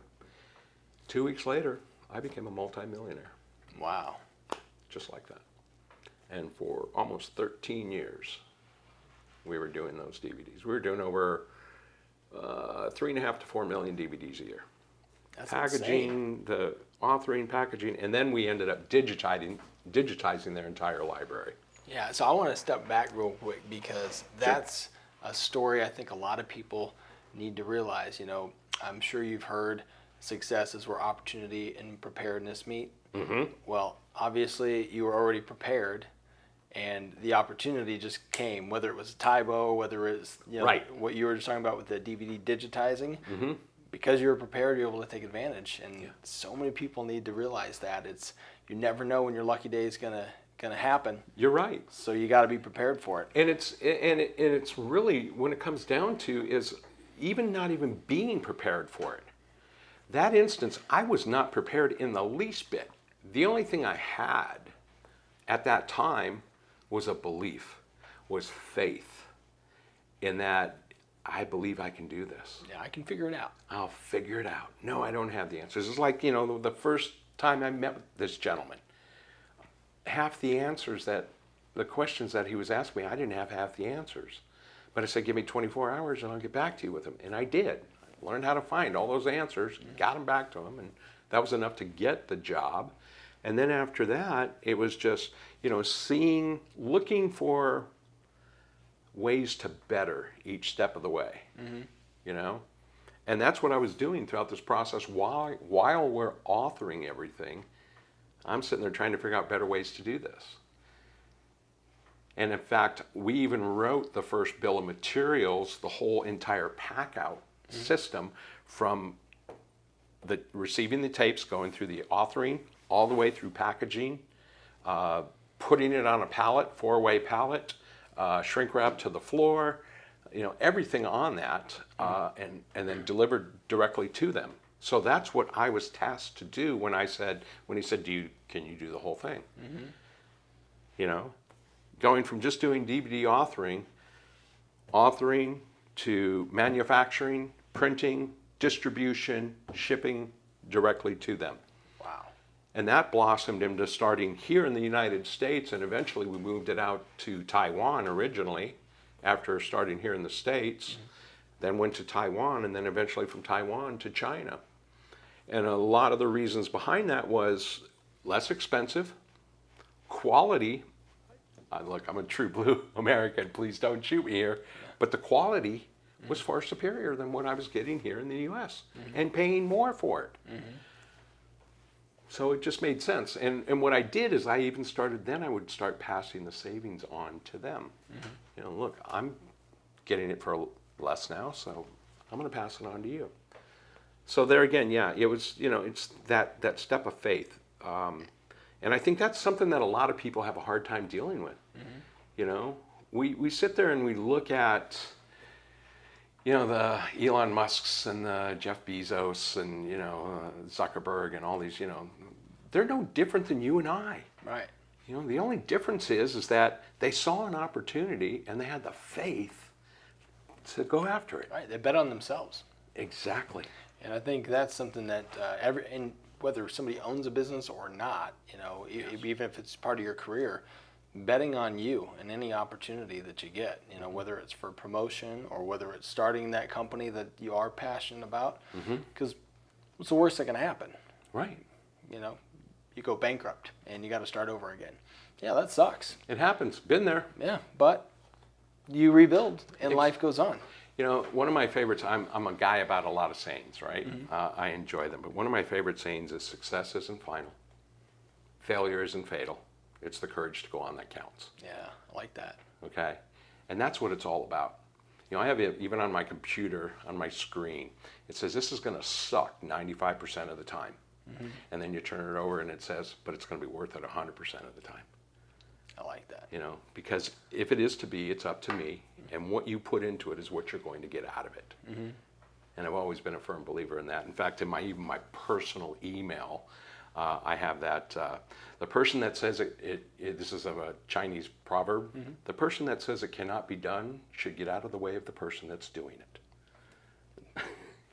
S2: 2 weeks later, I became a multimillionaire.
S1: Wow.
S2: Just like that. And for almost 13 years, we were doing those DVDs. We were doing over 3.5 to 4 million DVDs a year.
S1: That's
S2: packaging,
S1: insane.
S2: the authoring, packaging, and then we ended up digitizing their entire library.
S1: Yeah, so I want to step back real quick because that's a story I think a lot of people need to realize. You know, I'm sure you've heard success is where opportunity and preparedness meet. Well, obviously you were already prepared, and the opportunity just came, whether it was Tae Bo, whether it was, you know, what you were just talking about with the DVD digitizing. Because you were prepared, you're able to take advantage. And so many people need to realize that. You never know when your lucky day is going to going to happen.
S2: You're right.
S1: So you got to be prepared for it.
S2: And it's really, when it comes down to, is even not even being prepared for it. That instance, I was not prepared in the least bit. The only thing I had at that time was a belief, was faith in that I believe I can do this.
S1: Yeah, I can figure it out.
S2: I'll figure it out. No, I don't have the answers. It's like, the first time I met with this gentleman, half the answers the questions that he was asking me, I didn't have half the answers. But I said, give me 24 hours and I'll get back to you with them. And I did. I learned how to find all those answers, got them back to him, and that was enough to get the job. And then after that, it was just, looking for ways to better each step of the way, And that's what I was doing throughout this process while we're authoring everything. I'm sitting there trying to figure out better ways to do this. And in fact, we even wrote the first bill of materials, the whole entire pack-out system, from receiving the tapes, going through the authoring, all the way through packaging, putting it on a pallet, 4-way pallet, shrink wrap to the floor, everything on that, and then delivered directly to them. So that's what I was tasked to do when he said, can you do the whole thing? Going from just doing DVD authoring to manufacturing, printing, distribution, shipping directly to them.
S1: Wow.
S2: And that blossomed into starting here in the United States, and eventually we moved it out to Taiwan originally, after starting here in the States, then went to Taiwan, and then eventually from Taiwan to China. And a lot of the reasons behind that was less expensive, quality. Look, I'm a true blue American, please don't shoot me here, but the quality was far superior than what I was getting here in the US, and paying more for it. So it just made sense. And what I did is I would start passing the savings on to them. Look, I'm getting it for less now, so I'm going to pass it on to you. So there again, yeah, it was, it's that step of faith. And I think that's something that a lot of people have a hard time dealing with. We sit there and we look at, the Elon Musks and the Jeff Bezos and, Zuckerberg and all these, they're no different than you and I.
S1: Right.
S2: The only difference is that they saw an opportunity and they had the faith to go after it.
S1: Right. They bet on themselves.
S2: Exactly.
S1: And I think that's something that and whether somebody owns a business or not, even if it's part of your career, betting on you and any opportunity that you get, whether it's for promotion or whether it's starting that company that you are passionate about, because what's the worst that can happen?
S2: Right.
S1: You go bankrupt and you got to start over again. Yeah, that sucks.
S2: It happens. Been there.
S1: Yeah, but you rebuild and life goes on.
S2: One of my favorites, I'm a guy about a lot of sayings, right? I enjoy them, but one of my favorite sayings is success isn't final. Failure isn't fatal. It's the courage to go on that counts.
S1: Yeah, I like that.
S2: Okay? And that's what it's all about. I have it even on my computer, on my screen. It says this is going to suck 95% of the time. And then you turn it over and it says, but it's going to be worth it 100% of the time.
S1: I like that.
S2: Because if it is to be, it's up to me. And what you put into it is what you're going to get out of it. And I've always been a firm believer in that. In fact, in even my personal email, I have that, the person that says this is a Chinese proverb, the person that says it cannot be done should get out of the way of the person that's doing it.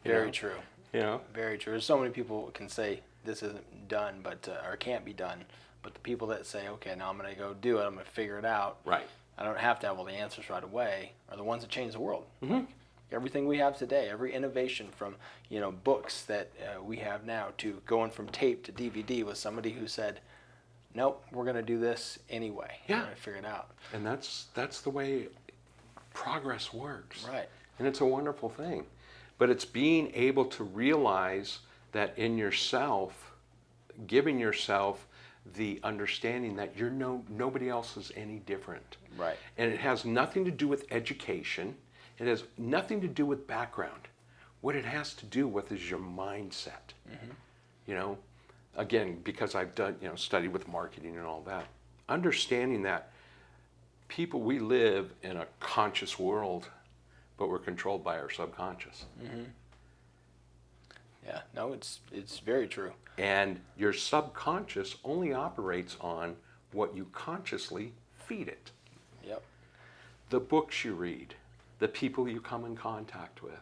S1: Very true.
S2: Very
S1: true. There's so many people who can say this isn't done, or can't be done, but the people that say, okay, now I'm going to go do it, I'm going to figure it out.
S2: Right.
S1: I don't have to have all the answers right away, are the ones that change the world. Like everything we have today, every innovation from books that we have now to going from tape to DVD was somebody who said, nope, we're going to do this anyway.
S2: Yeah.
S1: We're going to figure it out.
S2: And that's the way progress works.
S1: Right.
S2: And it's a wonderful thing. But it's being able to realize that in yourself, giving yourself the understanding that you're nobody else is any different.
S1: Right.
S2: And it has nothing to do with education. It has nothing to do with background. What it has to do with is your mindset. Again, because I've done, studied with marketing and all that, understanding that people, we live in a conscious world, but we're controlled by our subconscious.
S1: Yeah, no, it's very true.
S2: And your subconscious only operates on what you consciously feed it.
S1: Yep.
S2: The books you read, the people you come in contact with,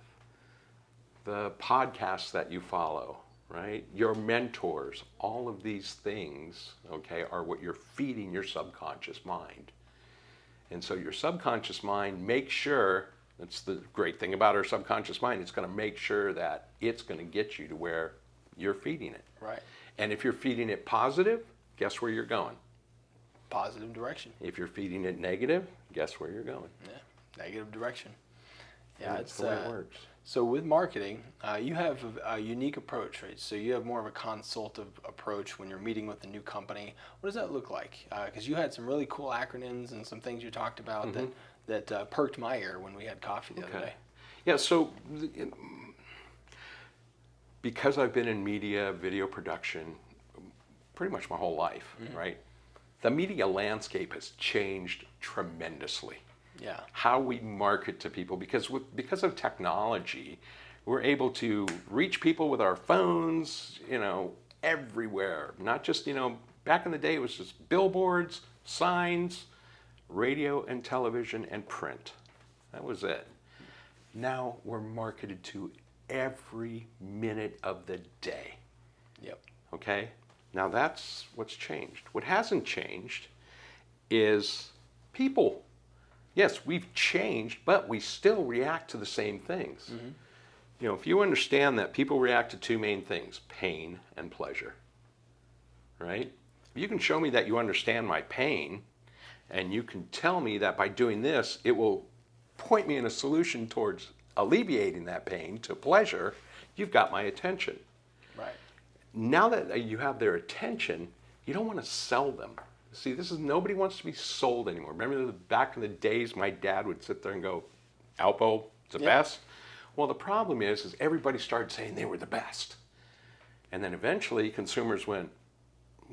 S2: the podcasts that you follow, right? Your mentors, all of these things, okay, are what you're feeding your subconscious mind. And so your subconscious mind makes sure, that's the great thing about our subconscious mind, it's going to make sure that it's going to get you to where you're feeding it.
S1: Right.
S2: And if you're feeding it positive, guess where you're going?
S1: Positive direction.
S2: If you're feeding it negative, guess where you're going?
S1: Yeah, negative direction. Yeah,
S2: That's
S1: it's
S2: the way it works.
S1: So with marketing, you have a unique approach, right? So you have more of a consultative approach when you're meeting with a new company. What does that look like? Because you had some really cool acronyms and some things you talked about that perked my ear when we had coffee the other day.
S2: Yeah, so because I've been in media, video production, pretty much my whole life, right? The media landscape has changed tremendously.
S1: Yeah.
S2: How we market to people, because of technology, we're able to reach people with our phones, everywhere. Not just, back in the day it was just billboards, signs, radio and television and print. That was it. Now we're marketed to every minute of the day.
S1: Yep.
S2: Okay? Now that's what's changed. What hasn't changed is people. Yes, we've changed, but we still react to the same things. If you understand that people react to two main things, pain and pleasure, right? If you can show me that you understand my pain, and you can tell me that by doing this, it will point me in a solution towards alleviating that pain to pleasure, you've got my attention.
S1: Right.
S2: Now that you have their attention, you don't want to sell them. See, nobody wants to be sold anymore. Remember back in the days, my dad would sit there and go, Alpo, it's the best? Well, the problem is everybody started saying they were the best. And then eventually consumers went,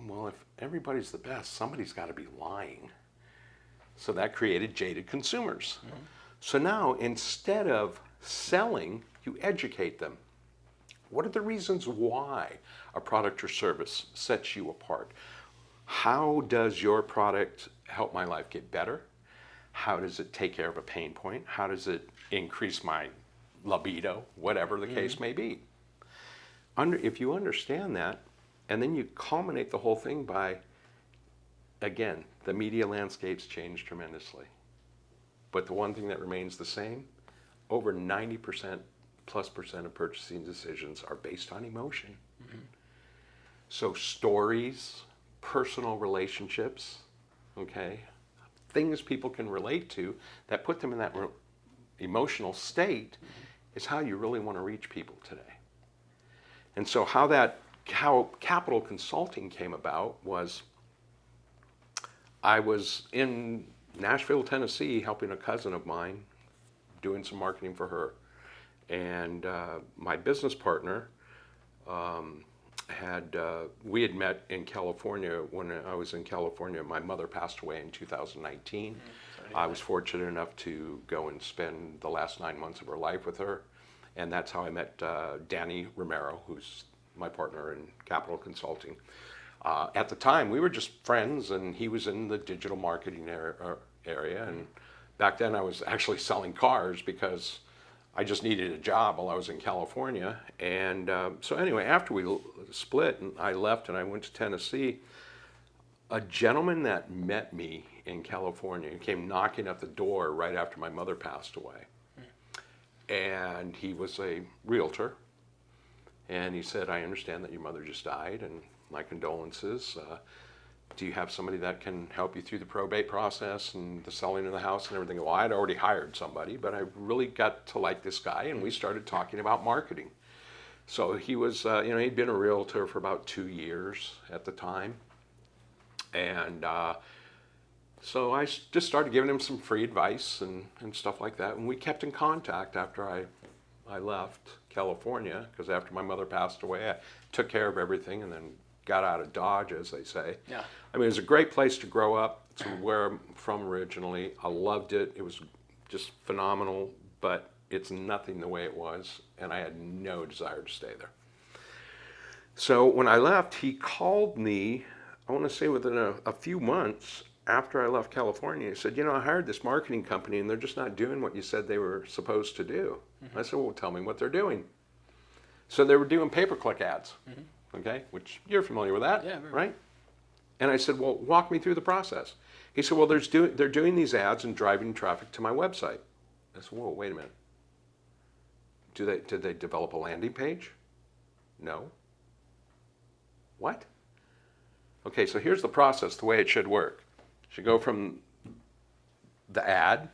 S2: well, if everybody's the best, somebody's got to be lying. So that created jaded consumers. So now instead of selling, you educate them. What are the reasons why a product or service sets you apart? How does your product help my life get better? How does it take care of a pain point? How does it increase my libido? Whatever the case may be. If you understand that, and then you culminate the whole thing by, again, the media landscape's changed tremendously. But the one thing that remains the same, over 90% plus percent of purchasing decisions are based on emotion. So stories, personal relationships, okay, things people can relate to that put them in that emotional state is how you really want to reach people today. And so how Capital Consulting came about was I was in Nashville, Tennessee, helping a cousin of mine, doing some marketing for her. And my business partner we had met in California. When I was in California, my mother passed away in 2019. I was fortunate enough to go and spend the last 9 months of her life with her. And that's how I met Danny Romero, who's my partner in Capital Consulting. At the time, we were just friends, and he was in the digital marketing area. And back then, I was actually selling cars because I just needed a job while I was in California. And so anyway, after we split and I left and I went to Tennessee, a gentleman that met me in California came knocking at the door right after my mother passed away. And he was a realtor. And he said, I understand that your mother just died, and my condolences. Do you have somebody that can help you through the probate process and the selling of the house and everything? Well, I'd already hired somebody, but I really got to like this guy, and we started talking about marketing. So he was, he'd been a realtor for about 2 years at the time. And so I just started giving him some free advice and stuff like that. And we kept in contact after I left California, because after my mother passed away, I took care of everything and then got out of Dodge, as they say.
S1: Yeah.
S2: I mean, it was a great place to grow up. It's where I'm from originally. I loved it. It was just phenomenal, but it's nothing the way it was, and I had no desire to stay there. So when I left, he called me, I want to say within a few months after I left California. He said, I hired this marketing company, and they're just not doing what you said they were supposed to do. I said, well, tell me what they're doing. So they were doing pay-per-click ads, okay, which you're familiar with that,
S1: Yeah, very
S2: right? And I said, well, walk me through the process. He said, well, they're doing these ads and driving traffic to my website. I said, whoa, wait a minute. Did they develop a landing page? No. What? Okay, so here's the process, the way it should work. It should go from the ad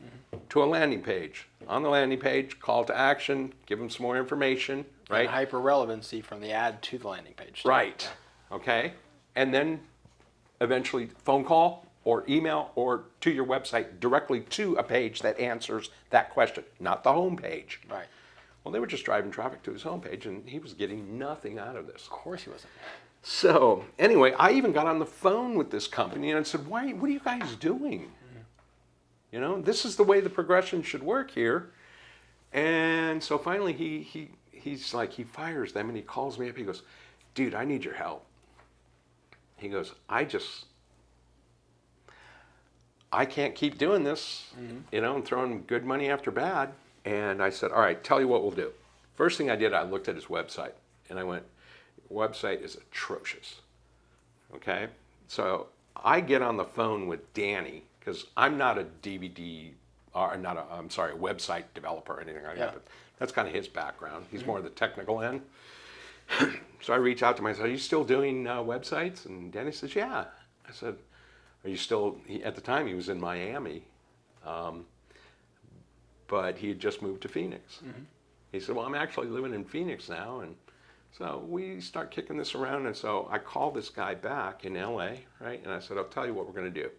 S2: to a landing page. On the landing page, call to action, give them some more information, right?
S1: And hyper relevancy from the ad to the landing page.
S2: Right. Okay. And then eventually phone call or email or to your website directly to a page that answers that question, not the home page.
S1: Right.
S2: Well, they were just driving traffic to his homepage, and he was getting nothing out of this.
S1: Of course he wasn't.
S2: So anyway, I even got on the phone with this company and I said, what are you guys doing? This is the way the progression should work here. And so finally he's like, he fires them and he calls me up. He goes, dude, I need your help. He goes, I can't keep doing this, and throwing good money after bad. And I said, all right, tell you what we'll do. First thing I did, I looked at his website and I went, website is atrocious. Okay? So I get on the phone with Danny, because I'm not a DVD, or a website developer or anything like that, but that's kind of his background. He's more the technical end. So I reach out to him, I said, are you still doing websites? And Danny says, yeah. I said, are you still, at the time he was in Miami, but he had just moved to Phoenix. He said, well, I'm actually living in Phoenix now, and so we start kicking this around, and so I called this guy back in LA, right? And I said, I'll tell you what we're going to do.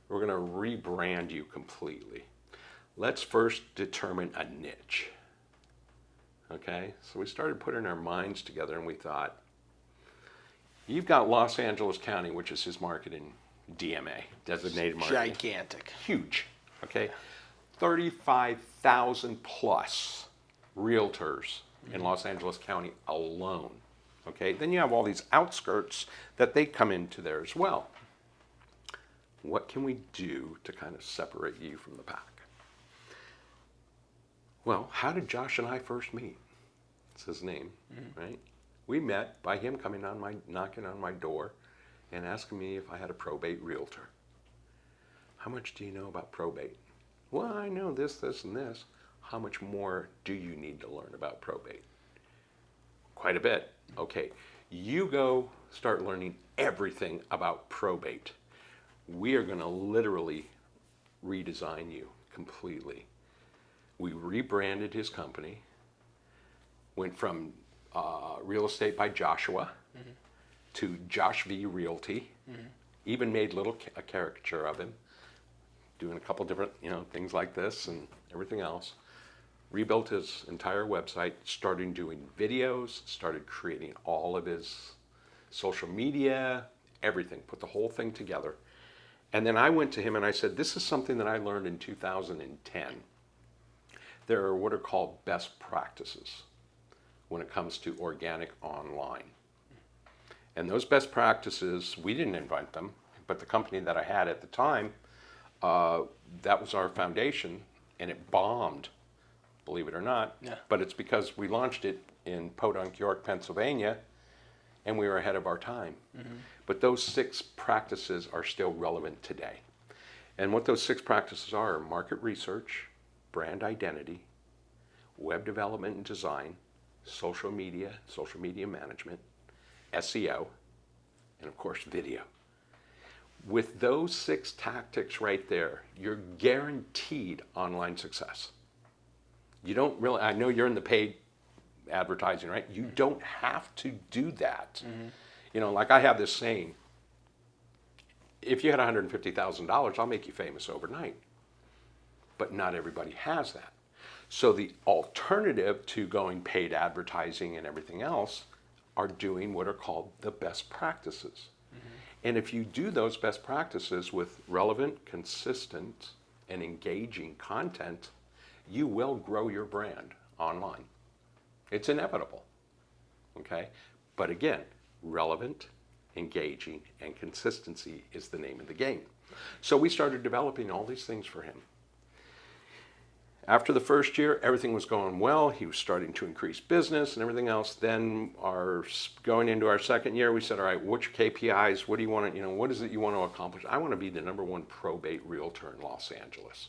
S2: We're going to rebrand you completely. Let's first determine a niche. Okay? So we started putting our minds together, and we thought, you've got Los Angeles County, which is his marketing DMA, designated marketing.
S1: Gigantic.
S2: Huge. Okay? 35,000 plus realtors in Los Angeles County alone. Okay, then you have all these outskirts that they come into there as well. What can we do to kind of separate you from the pack? Well, how did Josh and I first meet? It's his name, right? We met by him knocking on my door and asking me if I had a probate realtor. How much do you know about probate? Well, I know this, and this. How much more do you need to learn about probate? Quite a bit. Okay, you go start learning everything about probate. We are going to literally redesign you completely. We rebranded his company, went from Real Estate by Joshua to Josh V Realty, even made a caricature of him, doing a couple different things like this and everything else. Rebuilt his entire website, started doing videos, started creating all of his social media, everything, put the whole thing together. And then I went to him and I said, this is something that I learned in 2010. There are what are called best practices when it comes to organic online. And those best practices, we didn't invent them, but the company that I had at the time, that was our foundation, and it bombed. Believe it or not, but it's because we launched it in Podunk, York, Pennsylvania, and we were ahead of our time. But those 6 practices are still relevant today. And what those 6 practices are market research, brand identity, web development and design, social media management, SEO, and of course video. With those 6 tactics right there, you're guaranteed online success. You don't really, I know you're in the paid advertising, right? You don't have to do that. Like I have this saying, if you had $150,000, I'll make you famous overnight. But not everybody has that. So the alternative to going paid advertising and everything else are doing what are called the best practices. And if you do those best practices with relevant, consistent, and engaging content, you will grow your brand online. It's inevitable, okay? But again, relevant, engaging, and consistency is the name of the game. So we started developing all these things for him. After the first year, everything was going well. He was starting to increase business and everything else. Then going into our second year, we said, all right, what's your KPIs? What do you want to, what is it you want to accomplish? I want to be the #1 probate realtor in Los Angeles.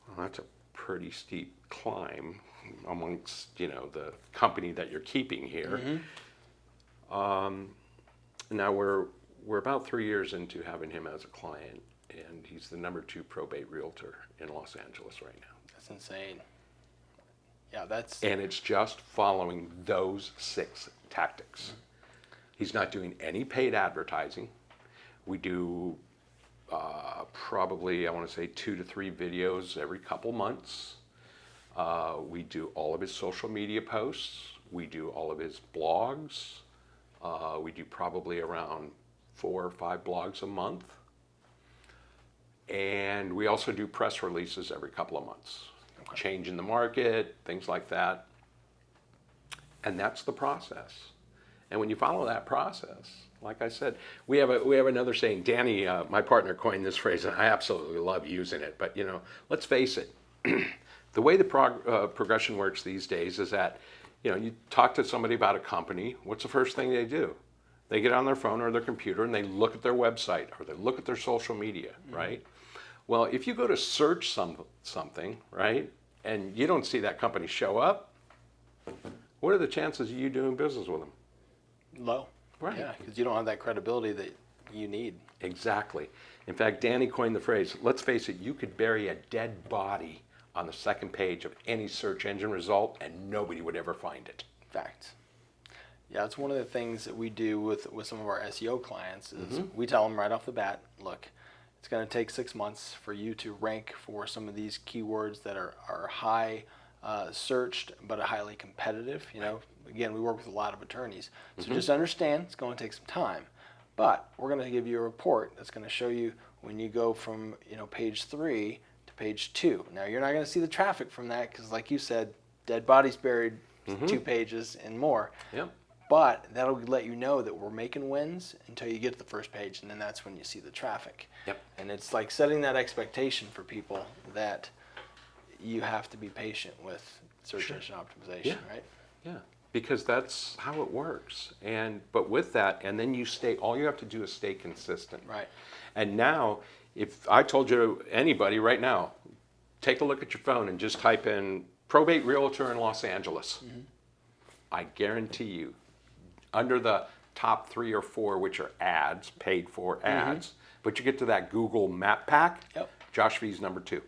S2: Well, that's a pretty steep climb amongst, the company that you're keeping here. Now we're about 3 years into having him as a client, and he's the #2 probate realtor in Los Angeles right now.
S1: That's insane. Yeah,
S2: And it's just following those 6 tactics. He's not doing any paid advertising. We do probably, I want to say 2 to 3 videos every couple months. We do all of his social media posts. We do all of his blogs. We do probably around 4 or 5 blogs a month. And we also do press releases every couple of months. Okay. Change in the market, things like that. And that's the process. And when you follow that process, like I said, we have another saying. Danny, my partner, coined this phrase, and I absolutely love using it. But let's face it, the way the progression works these days is that you talk to somebody about a company. What's the first thing they do? They get on their phone or their computer and they look at their website or they look at their social media, right? Well, if you go to search something, right, and you don't see that company show up, what are the chances of you doing business with them?
S1: Low.
S2: Right.
S1: Yeah, because you don't have that credibility that you need.
S2: Exactly. In fact, Danny coined the phrase, let's face it, you could bury a dead body on the second page of any search engine result and nobody would ever find it.
S1: Fact. Yeah, it's one of the things that we do with some of our SEO clients is we tell them right off the bat, look, it's going to take 6 months for you to rank for some of these keywords that are high searched but are highly competitive. Again, we work with a lot of attorneys. So just understand it's going to take some time. But we're going to give you a report that's going to show you when you go from page 3 to page 2. Now, you're not going to see the traffic from that because, like you said, dead bodies buried 2 pages and more.
S2: Yep.
S1: But that'll let you know that we're making wins until you get to the first page, and then that's when you see the traffic.
S2: Yep.
S1: And it's like setting that expectation for people that you have to be patient with search engine optimization, right?
S2: Yeah, because that's how it works. But with that, and then all you have to do is stay consistent.
S1: Right.
S2: And now, if I told you anybody right now, take a look at your phone and just type in probate realtor in Los Angeles. I guarantee you, under the top 3 or 4, which are ads, paid for ads, but you get to that Google map pack, Josh V's #2.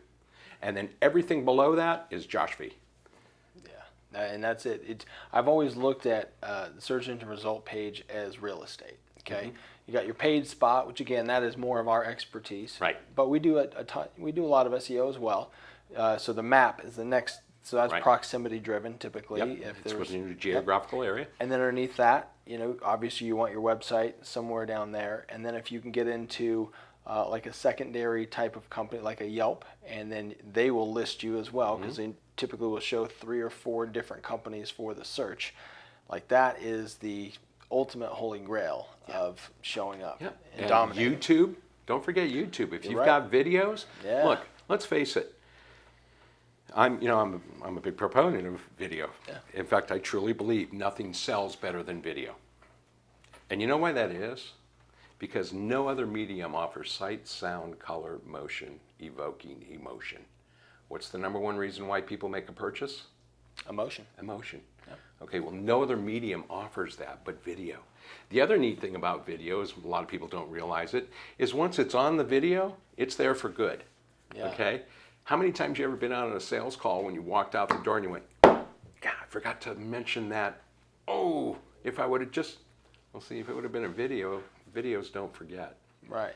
S2: And then everything below that is Josh V.
S1: Yeah, and that's it. I've always looked at the search engine result page as real estate, okay? You got your paid spot, which again, that is more of our expertise.
S2: Right.
S1: But we do a lot of SEO as well. So the map is the next. So that's proximity driven typically.
S2: Yep. It's within your geographical area.
S1: And then underneath that, obviously you want your website somewhere down there. And then if you can get into like a secondary type of company, like a Yelp, and then they will list you as well because they typically will show 3 or 4 different companies for the search. Like that is the ultimate holy grail of showing up and dominating.
S2: YouTube, don't forget YouTube. If you've got videos, look, let's face it. I'm a big proponent of video. Yeah. In fact, I truly believe nothing sells better than video. And you know why that is? Because no other medium offers sight, sound, color, motion, evoking emotion. What's the #1 reason why people make a purchase?
S1: Emotion.
S2: Emotion. Yeah. Okay, well, no other medium offers that but video. The other neat thing about video is, a lot of people don't realize it, is once it's on the video, it's there for good. Yeah. Okay? How many times you ever been on a sales call when you walked out the door and you went, God, I forgot to mention that. Oh, if I would have just, well, see, if it would have been a video, videos don't forget.
S1: Right.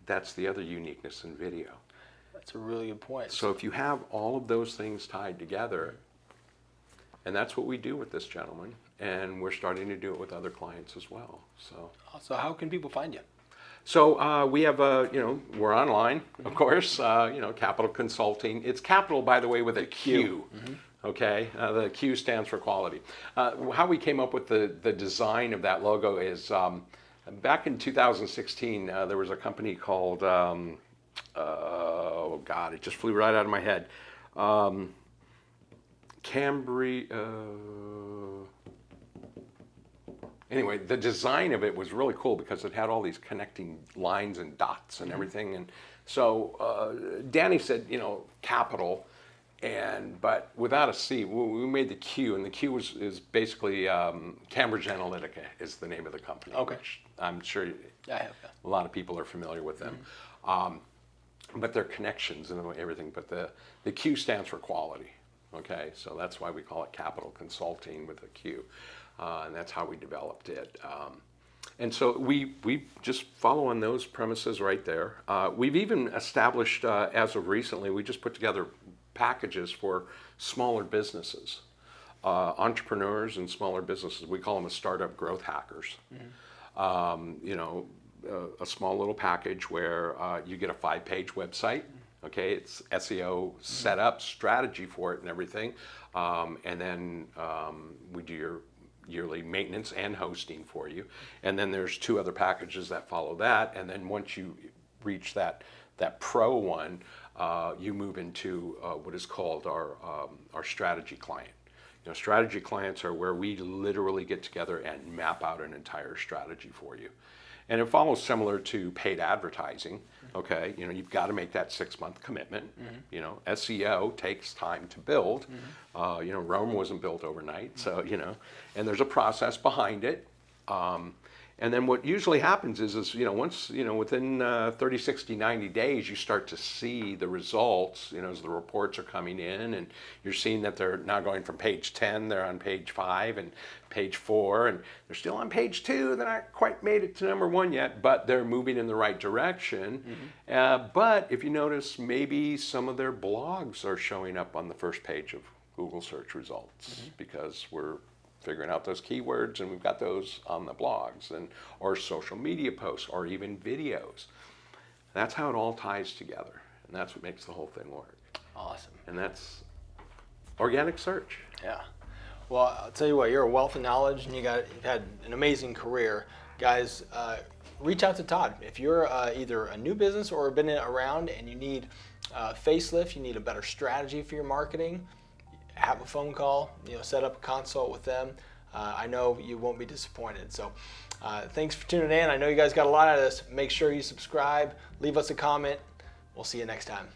S2: That's the other uniqueness in video.
S1: That's a really good point.
S2: So if you have all of those things tied together, and that's what we do with this gentleman, and we're starting to do it with other clients as well.
S1: So how can people find you?
S2: So we have we're online, of course. Capital Consulting. It's capital, by the way, with a Q. Okay, the Q stands for quality. How we came up with the design of that logo is back in 2016. There was a company called oh God, it just flew right out of my head. Anyway, the design of it was really cool because it had all these connecting lines and dots and everything. And so Danny said, capital, but without a C. We made the Q, and the Q is basically Cambridge Analytica is the name of the company.
S1: Okay.
S2: Which I'm sure
S1: I have.
S2: a lot of people are familiar with them. But their connections and everything. But the Q stands for quality. Okay, so that's why we call it Capital Consulting with a Q. And that's how we developed it. And so we just follow on those premises right there. We've even established, as of recently, we just put together packages for smaller businesses, entrepreneurs and smaller businesses. We call them the startup growth hackers. A small little package where you get a 5-page website. Okay, it's SEO setup, strategy for it and everything. And then we do your yearly maintenance and hosting for you. And then there's 2 other packages that follow that. And then once you reach that pro one, you move into what is called our strategy client. Strategy clients are where we literally get together and map out an entire strategy for you. And it follows similar to paid advertising. Okay, you've got to make that 6-month commitment. SEO takes time to build. Rome wasn't built overnight. So and there's a process behind it. And then what usually happens is once, within 30, 60, 90 days, you start to see the results, as the reports are coming in, and you're seeing that they're now going from page 10, they're on page 5 and page 4, and they're still on page 2. They're not quite made it to number 1 yet, but they're moving in the right direction. But if you notice, maybe some of their blogs are showing up on the first page of Google search results because we're figuring out those keywords, and we've got those on the blogs or social media posts or even videos. That's how it all ties together, and that's what makes the whole thing work.
S1: Awesome.
S2: And that's organic search.
S1: Yeah. Well, I'll tell you what, you're a wealth of knowledge, and you've had an amazing career. Guys, reach out to Todd. If you're either a new business or been around and you need a facelift, you need a better strategy for your marketing, have a phone call, set up a consult with them. I know you won't be disappointed. So thanks for tuning in. I know you guys got a lot out of this. Make sure you subscribe, leave us a comment. We'll see you next time.